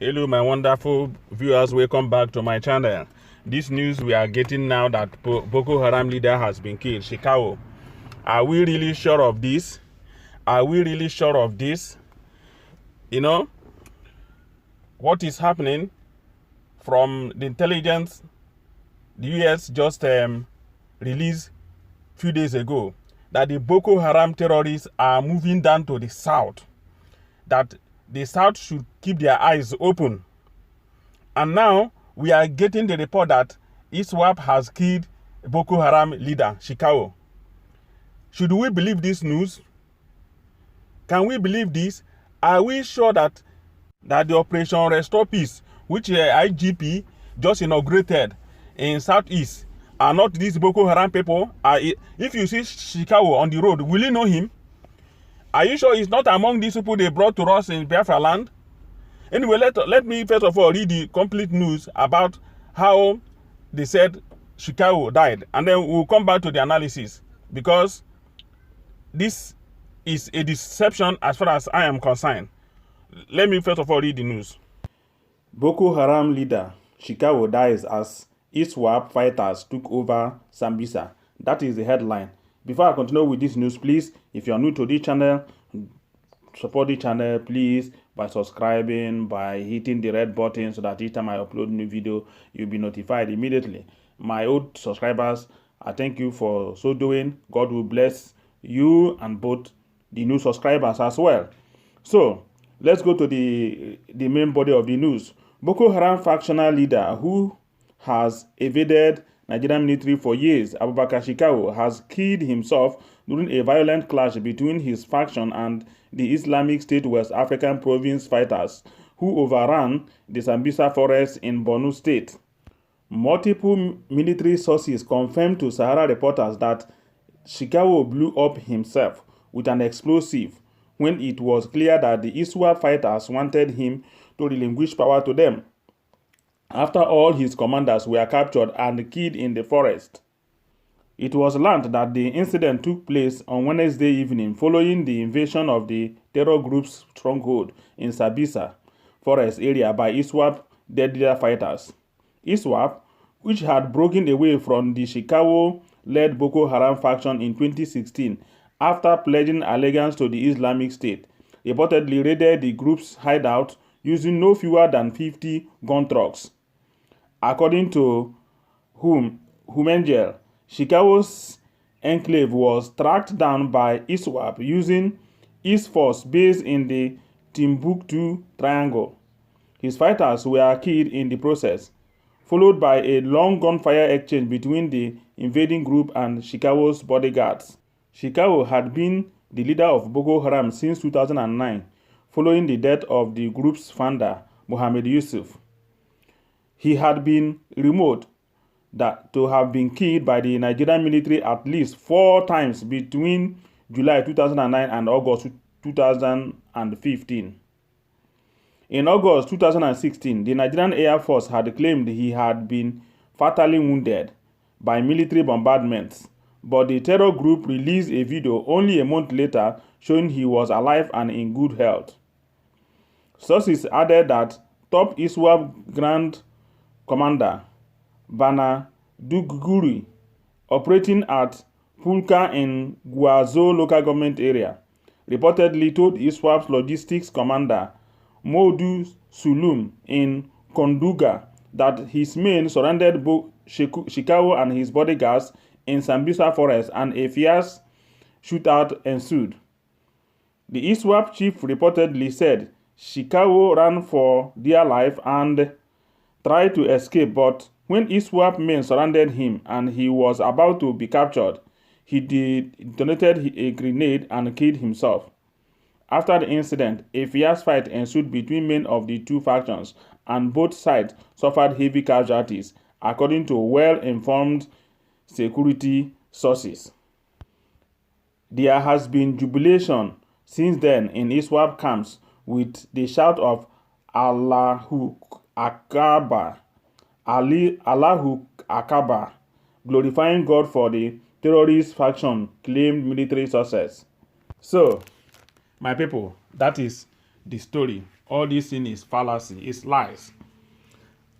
Hello my wonderful viewers, welcome back to my channel. This news we are getting now that Boko Haram leader has been killed, Shekau. Are we really sure of this? Are we really sure of this? You know, what is happening from the intelligence the US just released a few days ago, that the Boko Haram terrorists are moving down to the south, that the south should keep their eyes open. And now we are getting the report that ISWAP has killed Boko Haram leader, Shekau. Should we believe this news? Can we believe this? Are we sure that the Operation Restore Peace, which IGP just inaugurated in Southeast, are not these Boko Haram people? If you see Shekau on the road, will you know him? Are you sure he's not among these people they brought to us in Biafra land? Anyway, let me first of all read the complete news about how they said Shekau died, and then we'll come back to the analysis, because this is a deception as far as I am concerned. Let me first of all read the news. Boko Haram leader Shekau dies as ISWAP fighters took over Sambisa. That is the headline. Before I continue with this news, please, if you are new to this channel, support the channel, please, by subscribing, by hitting the red button, so that each time I upload a new video, you'll be notified immediately. My old subscribers, I thank you for so doing. God will bless you and both the new subscribers as well. So, let's go to the main body of the news. Boko Haram factional leader who has evaded Nigerian military for years, Abubakar Shekau, has killed himself during a violent clash between his faction and the Islamic State West African province fighters who overran the Sambisa forest in Borno State. Multiple military sources confirmed to Sahara reporters that Shekau blew up himself with an explosive when it was clear that the ISWAP fighters wanted him to relinquish power to them, after all his commanders were captured and killed in the forest. It was learned that the incident took place on Wednesday evening following the invasion of the terror group's stronghold in Sambisa forest area by ISWAP dead fighters. ISWAP, which had broken away from the Shekau-led Boko Haram faction in 2016 after pledging allegiance to the Islamic State, reportedly raided the group's hideout using no fewer than 50 gun trucks. According to Humengel, Shekau's enclave was tracked down by ISWAP using its force based in the Timbuktu Triangle. His fighters were killed in the process, followed by a long gunfire exchange between the invading group and Shekau's bodyguards. Shekau had been the leader of Boko Haram since 2009, following the death of the group's founder, Mohammed Yusuf. He had been rumored to have been killed by the Nigerian military at least 4 times between July 2009 and August 2015. In August 2016, the Nigerian Air Force had claimed he had been fatally wounded by military bombardments, but the terror group released a video only a month later showing he was alive and in good health. Sources added that top ISWAP Grand Commander Bana Duguri, operating at Pulka in Guazo local government area, reportedly told ISWAP's logistics commander Modu Sulum in Konduga that his men surrounded Shekau and his bodyguards in Sambisa forest and a fierce shootout ensued. The ISWAP chief reportedly said Shekau ran for dear life and tried to escape, but when ISWAP men surrounded him and he was about to be captured, he detonated a grenade and killed himself. After the incident, a fierce fight ensued between men of the two factions, and both sides suffered heavy casualties, according to well-informed security sources. There has been jubilation since then in ISWAP camps, with the shout of Allahu Akbar, Allahu Akbar, glorifying God for the terrorist faction, claimed military success. So, my people, that is the story. All this thing is fallacy, it's lies.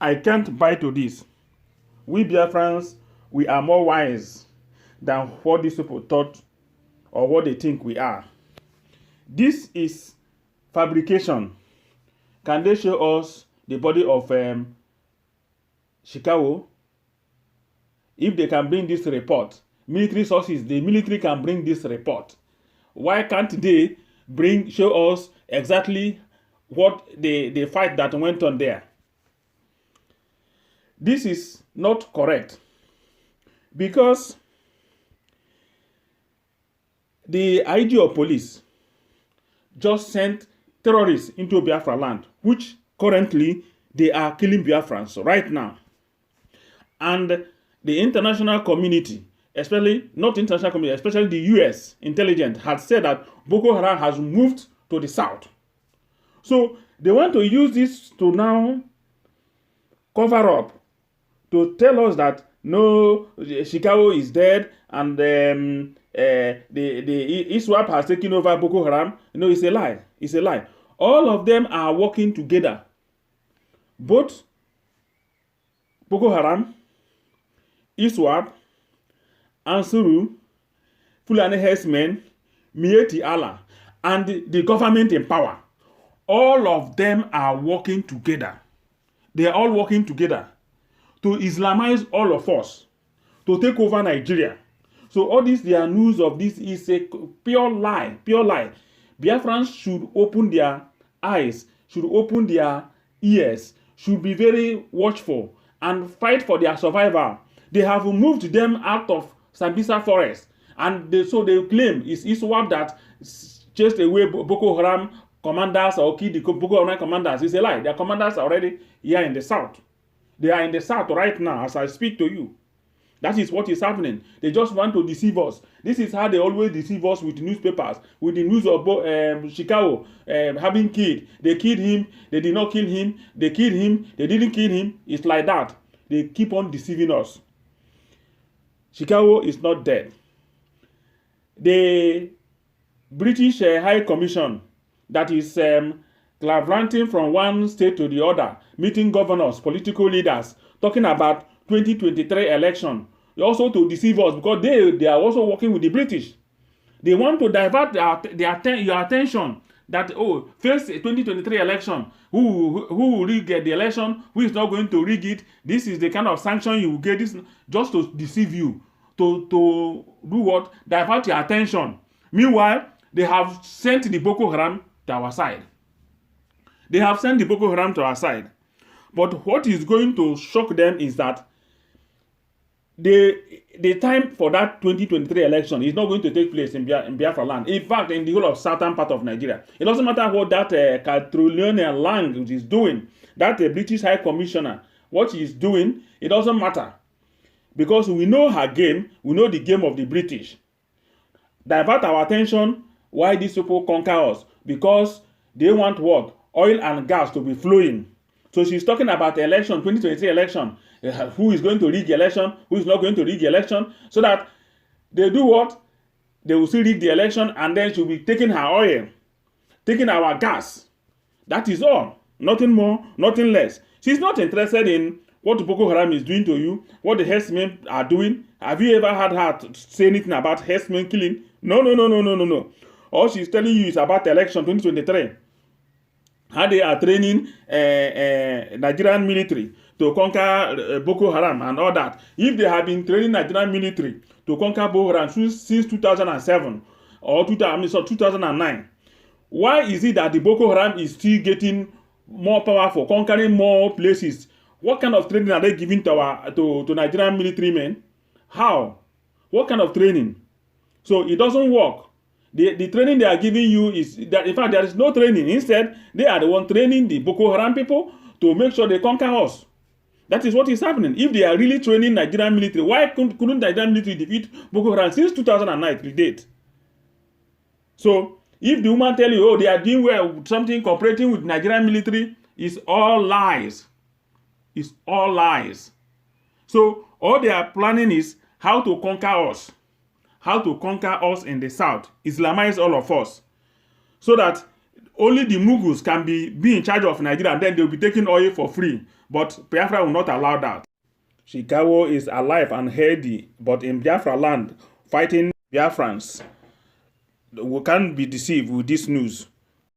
I can't buy to this. We Biafrans, we are more wise than what these people thought or what they think we are. This is fabrication. Can they show us the body of Shekau? If they can bring this report, military sources, the military can bring this report. Why can't they show us exactly what the fight that went on there? This is not correct, because the IG of police just sent terrorists into Biafra land, which currently they are killing Biafrans right now. And the international community, especially the US intelligence, had said that Boko Haram has moved to the south. So they want to use this to now cover up, to tell us that no, Shekau is dead and the ISWAP has taken over Boko Haram. No, it's a lie. It's a lie. All of them are working together. Both Boko Haram, ISWAP, Ansuru, Fulani Herdsmen, Mieti Allah, and the government in power. All of them are working together. They are all working together to Islamize all of us, to take over Nigeria. So all this, their news of this is a pure lie, pure lie. Biafrans should open their eyes, should open their ears, should be very watchful and fight for their survival. They have moved them out of Sambisa forest, and so they claim it's ISWAP that chased away Boko Haram commanders or killed the Boko Haram commanders. It's a lie. Their commanders are already here in the south. They are in the south right now as I speak to you. That is what is happening. They just want to deceive us. This is how they always deceive us with newspapers, with the news of Shekau having killed. They killed him. They did not kill him. They killed him. They didn't kill him. It's like that. They keep on deceiving us. Shekau is not dead. The British High Commission that is gallivanting from one state to the other, meeting governors, political leaders, talking about 2023 election, also to deceive us, because they are also working with the British. They want to divert your attention that, oh, first 2023 election, who will rig the election, who is not going to rig it, this is the kind of sanction you will get, this just to deceive you, to do what? Divert your attention. Meanwhile, they have sent the Boko Haram to our side. They have sent the Boko Haram to our side. But what is going to shock them is that the time for that 2023 election is not going to take place in Biafra land. In fact, in the whole of southern part of Nigeria. It doesn't matter what that Catriona Lang is doing, that British High Commissioner, what he is doing, it doesn't matter. Because we know her game, we know the game of the British. Divert our attention, why these people conquer us? Because they want what? Oil and gas to be flowing. So she's talking about the election, 2023 election. Who is going to rig the election? Who is not going to rig the election? So that they do what? They will still rig the election, and then she'll be taking her oil, taking our gas. That is all. Nothing more, nothing less. She's not interested in what Boko Haram is doing to you, what the herdsmen are doing. Have you ever heard her say anything about herdsmen killing? No. All she's telling you is about the election 2023. How they are training Nigerian military to conquer Boko Haram and all that. If they have been training Nigerian military to conquer Boko Haram since 2007 or 2009, why is it that the Boko Haram is still getting more powerful, conquering more places? What kind of training are they giving to Nigerian military men? How? What kind of training? So it doesn't work. The training they are giving you is that, in fact, there is no training. Instead, they are the one training the Boko Haram people to make sure they conquer us. That is what is happening. If they are really training Nigerian military, why couldn't Nigerian military defeat Boko Haram since 2009 to date? So, if the woman tell you, oh, they are doing well with something, cooperating with Nigerian military, it's all lies. It's all lies. So, all they are planning is how to conquer us. How to conquer us in the south, Islamize all of us, so that only the Mughals can be in charge of Nigeria, and then they'll be taking oil for free. But Biafra will not allow that. Shikawo is alive and healthy, but in Biafra land, fighting Biafrans. We can't be deceived with this news.